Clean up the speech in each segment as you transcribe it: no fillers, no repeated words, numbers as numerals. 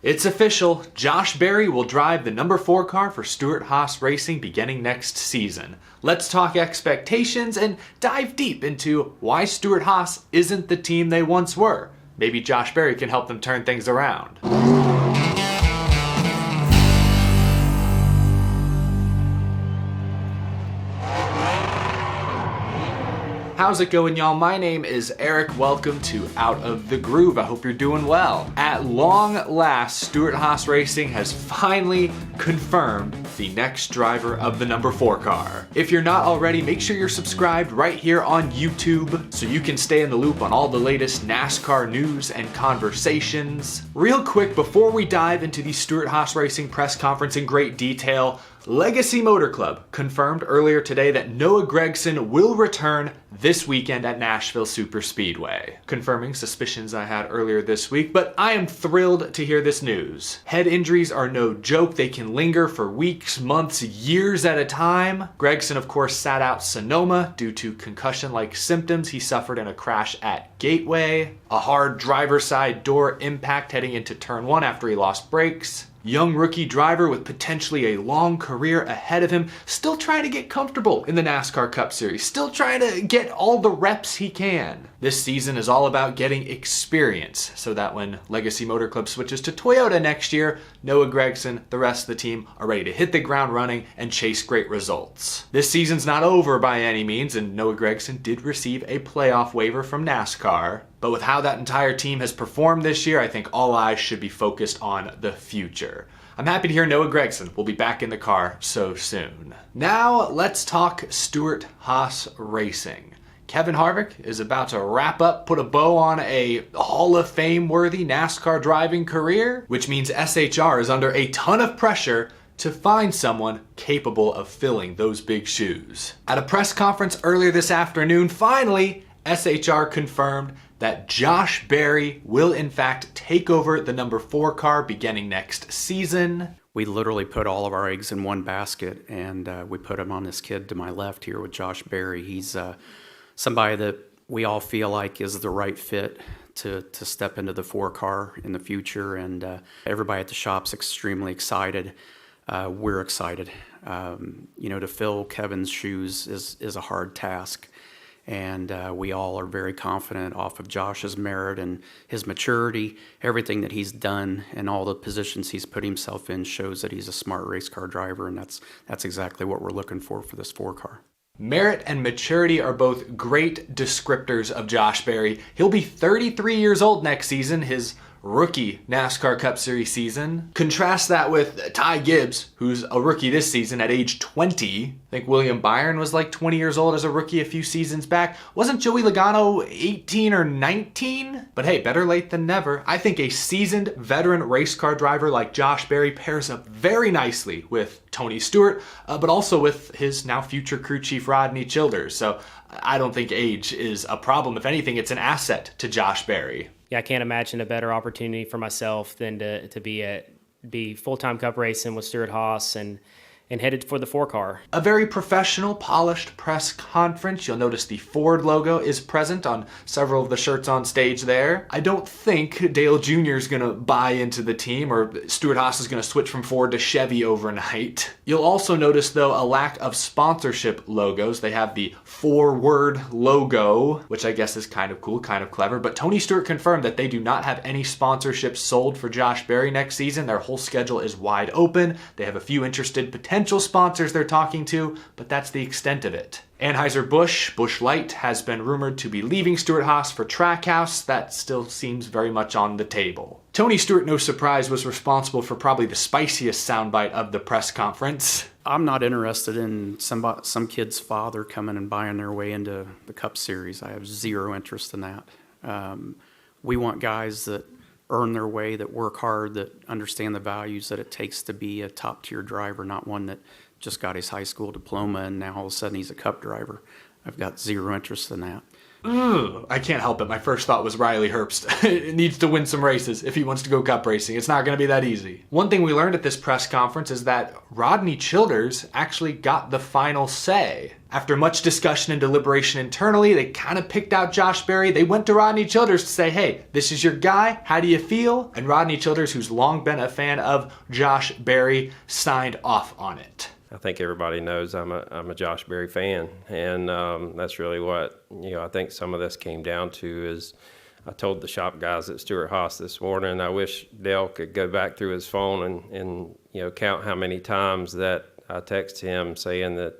It's official, Josh Berry will drive the number 4 car for Stewart-Haas Racing beginning next season. Let's talk expectations and dive deep into why Stewart-Haas isn't the team they once were. Maybe Josh Berry can help them turn things around. How's it going, y'all? My name is Eric. Welcome to Out of the Groove. I hope you're doing well. At long last, Stewart-Haas Racing has finally confirmed the next driver of the number 4 car. If you're not already, make sure you're subscribed right here on YouTube so you can stay in the loop on all the latest NASCAR news and conversations. Real quick, before we dive into the Stewart-Haas Racing press conference in great detail, Legacy Motor Club confirmed earlier today that Noah Gragson will return this weekend at Nashville Superspeedway, confirming suspicions I had earlier this week, but I am thrilled to hear this news. Head injuries are no joke. They can linger for weeks, months, years at a time. Gragson, of course, sat out Sonoma due to concussion-like symptoms he suffered in a crash at Gateway, a hard driver's side door impact heading into turn 1 after he lost brakes. Young rookie driver with potentially a long career ahead of him, still trying to get comfortable in the NASCAR Cup Series, still trying to get all the reps he can. This season is all about getting experience so that when Legacy Motor Club switches to Toyota next year, Noah Gragson, the rest of the team are ready to hit the ground running and chase great results. This season's not over by any means, and Noah Gragson did receive a playoff waiver from NASCAR. But with how that entire team has performed this year, I think all eyes should be focused on the future. I'm happy to hear Noah Gragson will be back in the car so soon. Now let's talk Stewart-Haas Racing. Kevin Harvick is about to wrap up, put a bow on a Hall of Fame worthy NASCAR driving career, which means SHR is under a ton of pressure to find someone capable of filling those big shoes. At a press conference earlier this afternoon, finally, SHR confirmed that Josh Berry will in fact take over the number 4 car beginning next season. We literally put all of our eggs in one basket, and we put them on this kid to my left here with Josh Berry. He's somebody that we all feel like is the right fit to step into the 4 car in the future, and everybody at the shop's extremely excited. We're excited. To fill Kevin's shoes is a hard task. And we all are very confident off of Josh's merit and his maturity. Everything that he's done and all the positions he's put himself in shows that he's a smart race car driver, and that's exactly what we're looking for this 4 car. Merit and maturity are both great descriptors of Josh Berry. He'll be 33 years old next season, his rookie NASCAR Cup Series season. Contrast that with Ty Gibbs, who's a rookie this season at age 20. I think William Byron was like 20 years old as a rookie a few seasons back. Wasn't Joey Logano 18 or 19? But hey, better late than never. I think a seasoned veteran race car driver like Josh Berry pairs up very nicely with Tony Stewart, but also with his now future crew chief Rodney Childers. So I don't think age is a problem. If anything, it's an asset to Josh Berry. Yeah, I can't imagine a better opportunity for myself than to be full-time Cup racing with Stewart-Haas and headed for the 4 car. A very professional, polished press conference. You'll notice the Ford logo is present on several of the shirts on stage there. I don't think Dale Jr. is going to buy into the team, or Stewart-Haas is going to switch from Ford to Chevy overnight. You'll also notice, though, a lack of sponsorship logos. They have the 4-word logo, which I guess is kind of cool, kind of clever, but Tony Stewart confirmed that they do not have any sponsorships sold for Josh Berry next season. Their whole schedule is wide open. They have a few interested potential sponsors they're talking to, but that's the extent of it. Anheuser-Busch, Busch Light, has been rumored to be leaving Stewart-Haas for Trackhouse. That still seems very much on the table. Tony Stewart, no surprise, was responsible for probably the spiciest soundbite of the press conference. I'm not interested in some kid's father coming and buying their way into the Cup Series. I have zero interest in that. We want guys that earn their way, that work hard, that understand the values that it takes to be a top-tier driver, not one that just got his high school diploma and now all of a sudden he's a Cup driver. I've got zero interest in that. I can't help it. My first thought was Riley Herbst needs to win some races if he wants to go cup racing. It's not going to be that easy. One thing we learned at this press conference is that Rodney Childers actually got the final say. After much discussion and deliberation internally, they kind of picked out Josh Berry. They went to Rodney Childers to say, hey, this is your guy. How do you feel? And Rodney Childers, who's long been a fan of Josh Berry, signed off on it. I think everybody knows I'm a Josh Berry fan, and that's really what I think some of this came down to. Is I told the shop guys at Stewart-Haas this morning, I wish Dale could go back through his phone and count how many times that I text him saying that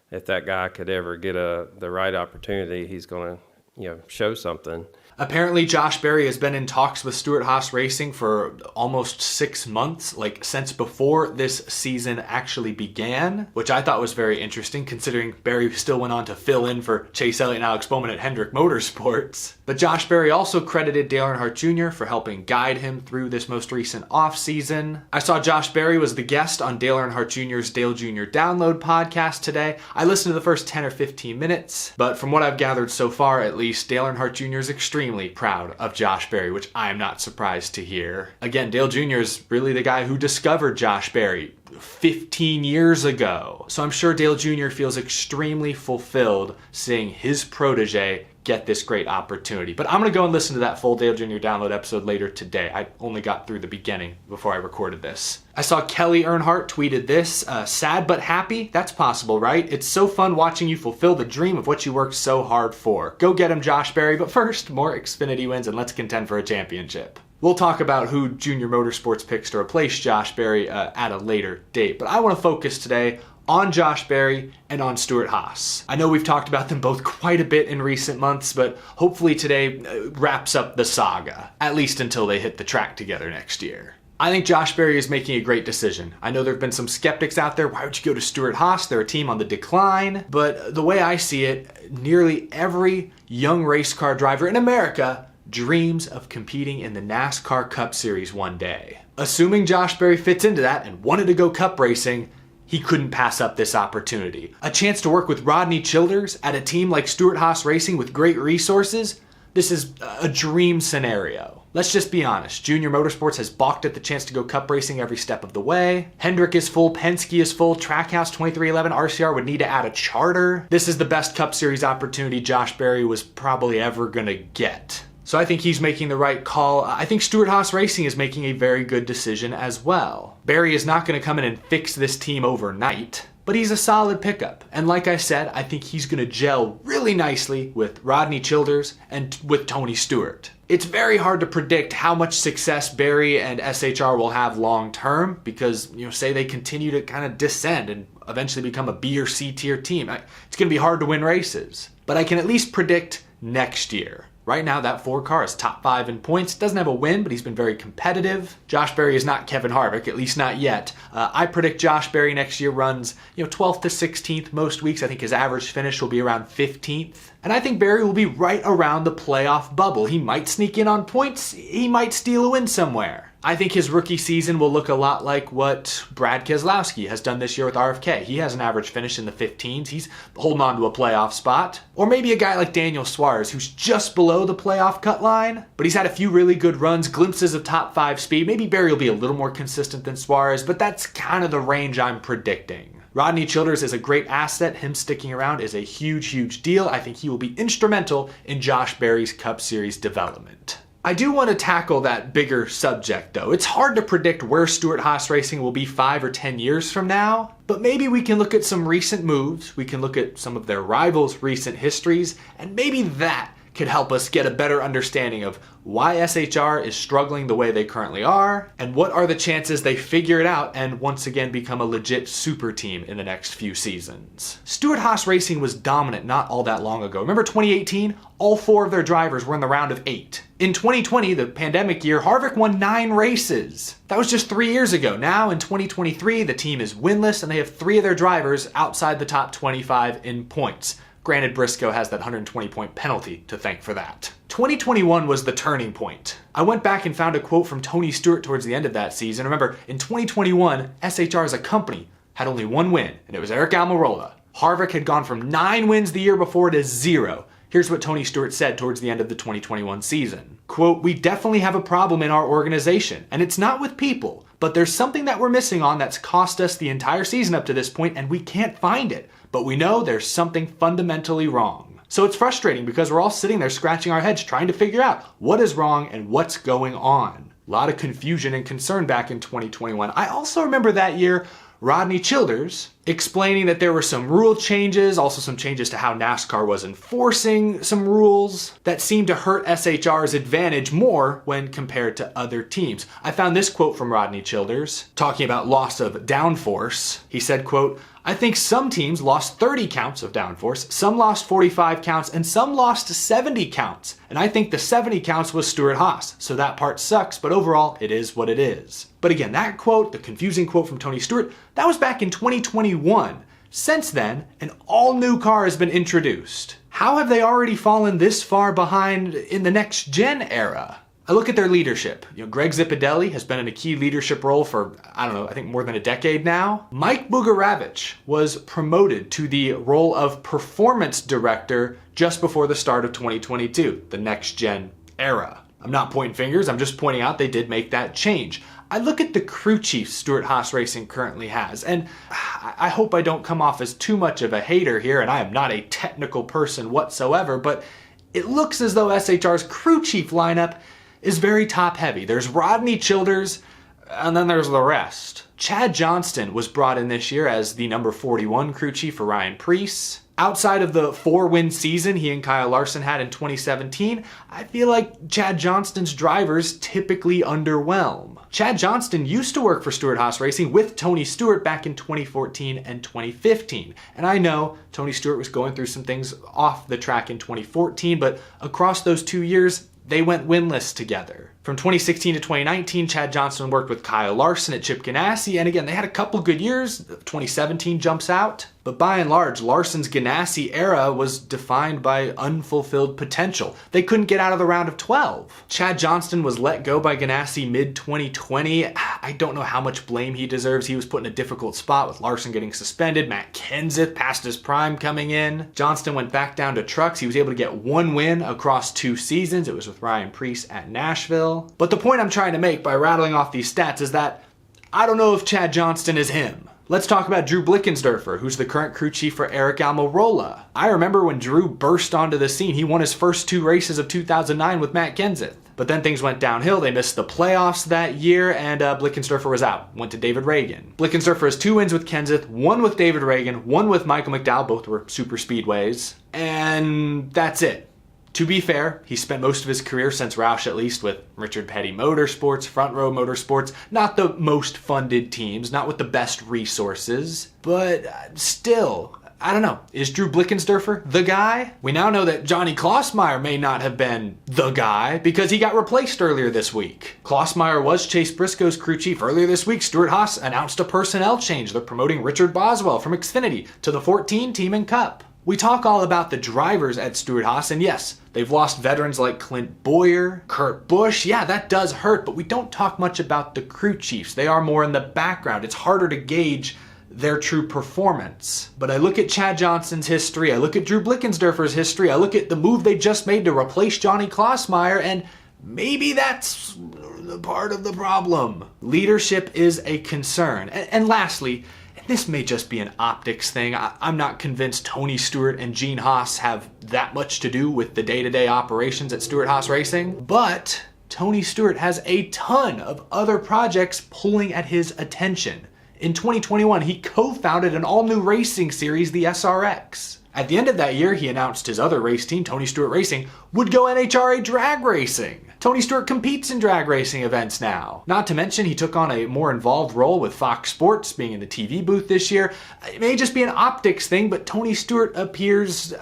if that guy could ever get the right opportunity, he's going to show something. Apparently, Josh Berry has been in talks with Stewart-Haas Racing for almost 6 months, like since before this season actually began, which I thought was very interesting considering Berry still went on to fill in for Chase Elliott and Alex Bowman at Hendrick Motorsports. But Josh Berry also credited Dale Earnhardt Jr. for helping guide him through this most recent offseason. I saw Josh Berry was the guest on Dale Earnhardt Jr.'s Dale Jr. Download podcast today. I listened to the first 10 or 15 minutes, but from what I've gathered so far, at least, Dale Earnhardt Jr. is extremely proud of Josh Berry, which I'm not surprised to hear. Again, Dale Jr. is really the guy who discovered Josh Berry 15 years ago. So I'm sure Dale Jr. feels extremely fulfilled seeing his protege get this great opportunity. But I'm going to go and listen to that full Dale Jr. Download episode later today. I only got through the beginning before I recorded this. I saw Kelly Earnhardt tweeted this, sad but happy? That's possible, right? It's so fun watching you fulfill the dream of what you worked so hard for. Go get him, Josh Berry, but first, more Xfinity wins and let's contend for a championship. We'll talk about who Junior Motorsports picks to replace Josh Berry at a later date, but I want to focus today on Josh Berry and on Stewart-Haas. I know we've talked about them both quite a bit in recent months, but hopefully today wraps up the saga, at least until they hit the track together next year. I think Josh Berry is making a great decision. I know there have been some skeptics out there. Why would you go to Stewart-Haas? They're a team on the decline. But the way I see it, nearly every young race car driver in America dreams of competing in the NASCAR Cup Series one day. Assuming Josh Berry fits into that and wanted to go cup racing, he couldn't pass up this opportunity. A chance to work with Rodney Childers at a team like Stewart-Haas Racing with great resources? This is a dream scenario. Let's just be honest. Junior Motorsports has balked at the chance to go cup racing every step of the way. Hendrick is full, Penske is full, Trackhouse 2311 RCR would need to add a charter. This is the best Cup Series opportunity Josh Berry was probably ever gonna get. So I think he's making the right call. I think Stewart-Haas Racing is making a very good decision as well. Berry is not going to come in and fix this team overnight, but he's a solid pickup. And like I said, I think he's going to gel really nicely with Rodney Childers and with Tony Stewart. It's very hard to predict how much success Berry and SHR will have long term because, say they continue to kind of descend and eventually become a B or C tier team. It's going to be hard to win races, but I can at least predict next year. Right now, that 4 car is top 5 in points. Doesn't have a win, but he's been very competitive. Josh Berry is not Kevin Harvick, at least not yet. I predict Josh Berry next year runs 12th to 16th most weeks. I think his average finish will be around 15th. And I think Berry will be right around the playoff bubble. He might sneak in on points. He might steal a win somewhere. I think his rookie season will look a lot like what Brad Keselowski has done this year with RFK. He has an average finish in the 15s. He's holding on to a playoff spot. Or maybe a guy like Daniel Suarez, who's just below the playoff cut line, but he's had a few really good runs, glimpses of top 5 speed. Maybe Berry will be a little more consistent than Suarez, but that's kind of the range I'm predicting. Rodney Childers is a great asset. Him sticking around is a huge, huge deal. I think he will be instrumental in Josh Berry's Cup Series development. I do want to tackle that bigger subject though. It's hard to predict where Stewart-Haas Racing will be 5 or 10 years from now, but maybe we can look at some recent moves, we can look at some of their rivals' recent histories, and maybe that could help us get a better understanding of why SHR is struggling the way they currently are, and what are the chances they figure it out and once again become a legit super team in the next few seasons. Stewart-Haas Racing was dominant not all that long ago. Remember 2018? All 4 of their drivers were in the round of 8. In 2020, the pandemic year, Harvick won 9 races. That was just 3 years ago. Now in 2023, the team is winless and they have 3 of their drivers outside the top 25 in points. Granted, Briscoe has that 120-point penalty to thank for that. 2021 was the turning point. I went back and found a quote from Tony Stewart towards the end of that season. Remember, in 2021, SHR as a company had only 1 win, and it was Eric Almirola. Harvick had gone from 9 wins the year before to 0. Here's what Tony Stewart said towards the end of the 2021 season. Quote, "We definitely have a problem in our organization, and it's not with people, but there's something that we're missing on that's cost us the entire season up to this point, and we can't find it. But we know there's something fundamentally wrong." So it's frustrating because we're all sitting there scratching our heads trying to figure out what is wrong and what's going on. A lot of confusion and concern back in 2021. I also remember that year Rodney Childers explaining that there were some rule changes, also some changes to how NASCAR was enforcing some rules that seemed to hurt SHR's advantage more when compared to other teams. I found this quote from Rodney Childers talking about loss of downforce. He said, quote, "I think some teams lost 30 counts of downforce, some lost 45 counts, and some lost 70 counts. And I think the 70 counts was Stewart-Haas, so that part sucks, but overall, it is what it is." But again, that quote, the confusing quote from Tony Stewart, that was back in 2021. Since then, an all-new car has been introduced. How have they already fallen this far behind in the next-gen era? I look at their leadership. Greg Zipadelli has been in a key leadership role for, I think more than a decade now. Mike Bugaravich was promoted to the role of performance director just before the start of 2022, the next-gen era. I'm not pointing fingers, I'm just pointing out they did make that change. I look at the crew chief Stewart-Haas Racing currently has, and I hope I don't come off as too much of a hater here, and I am not a technical person whatsoever, but it looks as though SHR's crew chief lineup is very top heavy. There's Rodney Childers, and then there's the rest. Chad Johnston was brought in this year as the number 41 crew chief for Ryan Preece. Outside of the 4-win season he and Kyle Larson had in 2017, I feel like Chad Johnston's drivers typically underwhelm. Chad Johnston used to work for Stewart-Haas Racing with Tony Stewart back in 2014 and 2015. And I know Tony Stewart was going through some things off the track in 2014, but across those 2 years, they went winless together. From 2016 to 2019, Chad Johnston worked with Kyle Larson at Chip Ganassi, and again, they had a couple good years. 2017 jumps out. But by and large, Larson's Ganassi era was defined by unfulfilled potential. They couldn't get out of the round of 12. Chad Johnston was let go by Ganassi mid-2020. I don't know how much blame he deserves. He was put in a difficult spot with Larson getting suspended, Matt Kenseth past his prime coming in. Johnston went back down to trucks. He was able to get 1 win across 2 seasons. It was with Ryan Preece at Nashville. But the point I'm trying to make by rattling off these stats is that I don't know if Chad Johnston is him. Let's talk about Drew Blickensderfer, who's the current crew chief for Eric Almirola. I remember when Drew burst onto the scene, he won his first 2 races of 2009 with Matt Kenseth. But then things went downhill. They missed the playoffs that year, and Blickensderfer was out. Went to David Reagan. Blickensderfer has 2 wins with Kenseth, 1 with David Reagan, 1 with Michael McDowell. Both were super speedways. And that's it. To be fair, he spent most of his career, since Roush at least, with Richard Petty Motorsports, Front Row Motorsports, not the most funded teams, not with the best resources, but still, I don't know. Is Drew Blickensderfer the guy? We now know that Johnny Klossmeyer may not have been the guy because he got replaced earlier this week. Klossmeyer was Chase Briscoe's crew chief. Earlier this week, Stewart-Haas announced a personnel change. They're promoting Richard Boswell from Xfinity to the 14 team in Cup. We talk all about the drivers at Stewart-Haas, and yes, they've lost veterans like Clint Boyer, Kurt Busch. Yeah, that does hurt, but we don't talk much about the crew chiefs. They are more in the background. It's harder to gauge their true performance. But I look at Chad Johnston's history, I look at Drew Blickensderfer's history, I look at the move they just made to replace Johnny Klossmeyer, and maybe that's part of the problem. Leadership is a concern. And lastly, this may just be an optics thing. I'm not convinced Tony Stewart and Gene Haas have that much to do with the day-to-day operations at Stewart-Haas Racing, but Tony Stewart has a ton of other projects pulling at his attention. In 2021, he co-founded an all-new racing series, the SRX. At the end of that year, he announced his other race team, Tony Stewart Racing, would go NHRA drag racing. Tony Stewart competes in drag racing events now. Not to mention, he took on a more involved role with Fox Sports, being in the TV booth this year. It may just be an optics thing, but Tony Stewart appears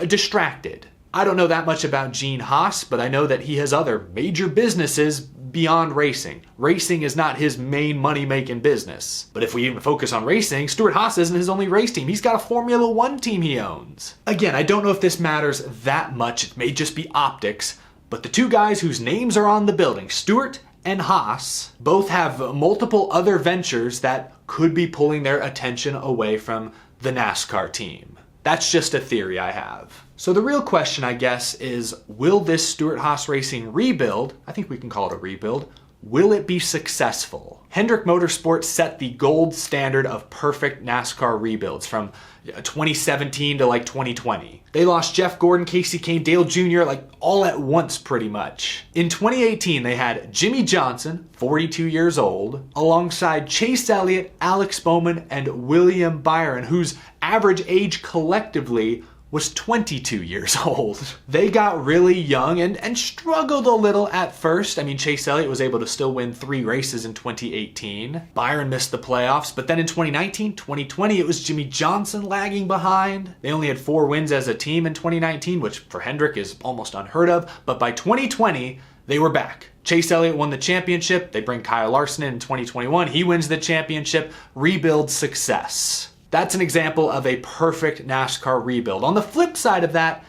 distracted. I don't know that much about Gene Haas, but I know that he has other major businesses beyond racing. Racing is not his main money-making business. But if we even focus on racing, Stewart-Haas isn't his only race team. He's got a Formula One team he owns. Again, I don't know if this matters that much. It may just be optics. But the 2 guys whose names are on the building, Stewart and Haas, both have multiple other ventures that could be pulling their attention away from the NASCAR team. That's just a theory I have. So the real question, I guess, is will this Stewart-Haas Racing rebuild, I think we can call it a rebuild, will it be successful? Hendrick Motorsports set the gold standard of perfect NASCAR rebuilds from 2017 to like 2020. They lost Jeff Gordon, Casey Kane, Dale Jr. like all at once pretty much. In 2018, they had Jimmy Johnson, 42 years old, alongside Chase Elliott, Alex Bowman, and William Byron, whose average age collectively was 22 years old. They got really young and struggled a little at first. I mean, Chase Elliott was able to still win 3 races in 2018. Byron missed the playoffs, but then in 2019, 2020, it was Jimmy Johnson lagging behind. They only had 4 wins as a team in 2019, which for Hendrick is almost unheard of, but by 2020, they were back. Chase Elliott won the championship. They bring Kyle Larson in 2021. He wins the championship. Rebuild success. That's an example of a perfect NASCAR rebuild. On the flip side of that,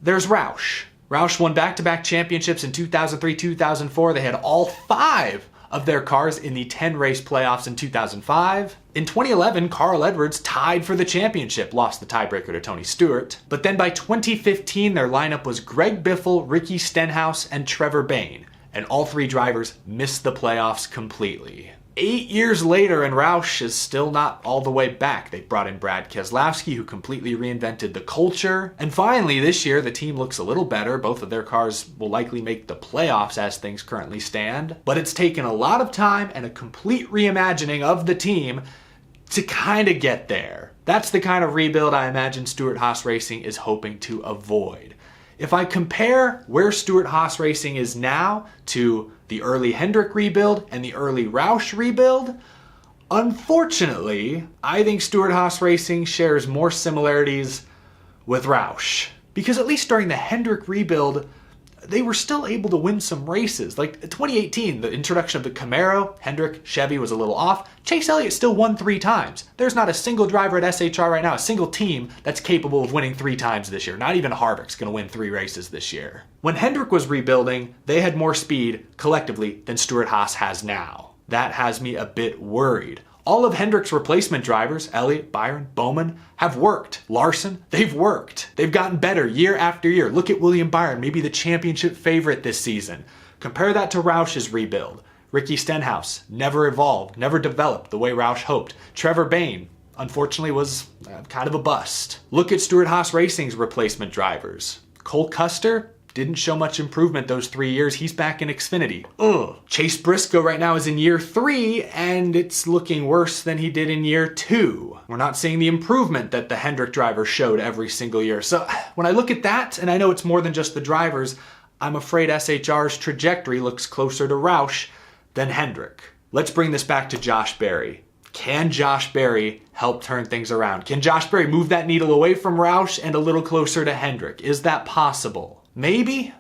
there's Roush. Roush won back-to-back championships in 2003, 2004. They had all 5 of their cars in the 10-race playoffs in 2005. In 2011, Carl Edwards tied for the championship, lost the tiebreaker to Tony Stewart. But then by 2015, their lineup was Greg Biffle, Ricky Stenhouse, and Trevor Bayne. And all 3 drivers missed the playoffs completely. 8 years later, and Roush is still not all the way back. They brought in Brad Keselowski, who completely reinvented the culture. And finally, this year, the team looks a little better. Both of their cars will likely make the playoffs as things currently stand. But it's taken a lot of time and a complete reimagining of the team to kind of get there. That's the kind of rebuild I imagine Stewart-Haas Racing is hoping to avoid. If I compare where Stewart-Haas Racing is now to the early Hendrick rebuild and the early Roush rebuild, unfortunately, I think Stewart-Haas Racing shares more similarities with Roush. Because at least during the Hendrick rebuild, they were still able to win some races. Like 2018, the introduction of the Camaro, Hendrick, Chevy was a little off. Chase Elliott still won 3 times. There's not a single driver at SHR right now, a single team that's capable of winning 3 times this year. Not even Harvick's gonna win 3 races this year. When Hendrick was rebuilding, they had more speed collectively than Stewart-Haas has now. That has me a bit worried. All of Hendrick's replacement drivers, Elliott, Byron, Bowman, have worked. Larson, they've worked. They've gotten better year after year. Look at William Byron, maybe the championship favorite this season. Compare that to Roush's rebuild. Ricky Stenhouse never evolved, never developed the way Roush hoped. Trevor Bayne, unfortunately, was kind of a bust. Look at Stewart-Haas Racing's replacement drivers. Cole Custer didn't show much improvement those 3 years. He's back in Xfinity. Ugh. Chase Briscoe right now is in year 3, and it's looking worse than he did in year 2. We're not seeing the improvement that the Hendrick driver showed every single year. So when I look at that, and I know it's more than just the drivers, I'm afraid SHR's trajectory looks closer to Roush than Hendrick. Let's bring this back to Josh Berry. Can Josh Berry help turn things around? Can Josh Berry move that needle away from Roush and a little closer to Hendrick? Is that possible? Maybe,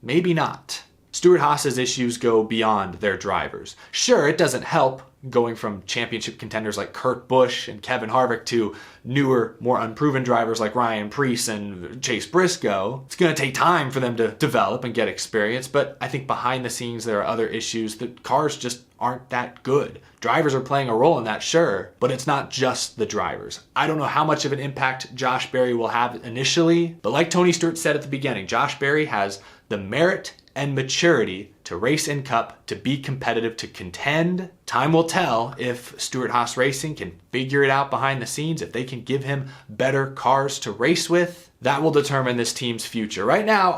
maybe not. Stewart-Haas's issues go beyond their drivers. Sure, it doesn't help going from championship contenders like Kurt Busch and Kevin Harvick to newer, more unproven drivers like Ryan Preece and Chase Briscoe. It's going to take time for them to develop and get experience, but I think behind the scenes there are other issues that cars just aren't that good. Drivers are playing a role in that, sure, but it's not just the drivers. I don't know how much of an impact Josh Berry will have initially, but like Tony Stewart said at the beginning, Josh Berry has the merit and maturity to race in Cup, to be competitive, to contend. Time will tell if Stewart-Haas Racing can figure it out behind the scenes, if they can give him better cars to race with. That will determine this team's future. Right now,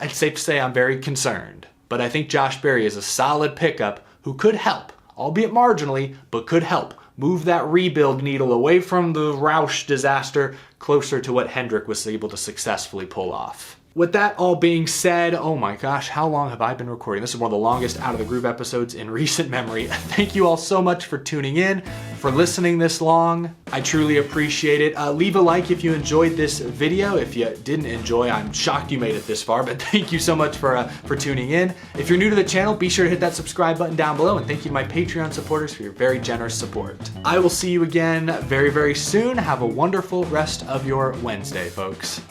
it's safe to say I'm very concerned, but I think Josh Berry is a solid pickup who could help, albeit marginally, but could help move that rebuild needle away from the Roush disaster closer to what Hendrick was able to successfully pull off. With that all being said, oh my gosh, how long have I been recording? This is one of the longest Out of the Groove episodes in recent memory. Thank you all so much for tuning in, for listening this long. I truly appreciate it. Leave a like if you enjoyed this video. If you didn't enjoy, I'm shocked you made it this far, but thank you so much for tuning in. If you're new to the channel, be sure to hit that subscribe button down below, and thank you to my Patreon supporters for your very generous support. I will see you again very, very soon. Have a wonderful rest of your Wednesday, folks.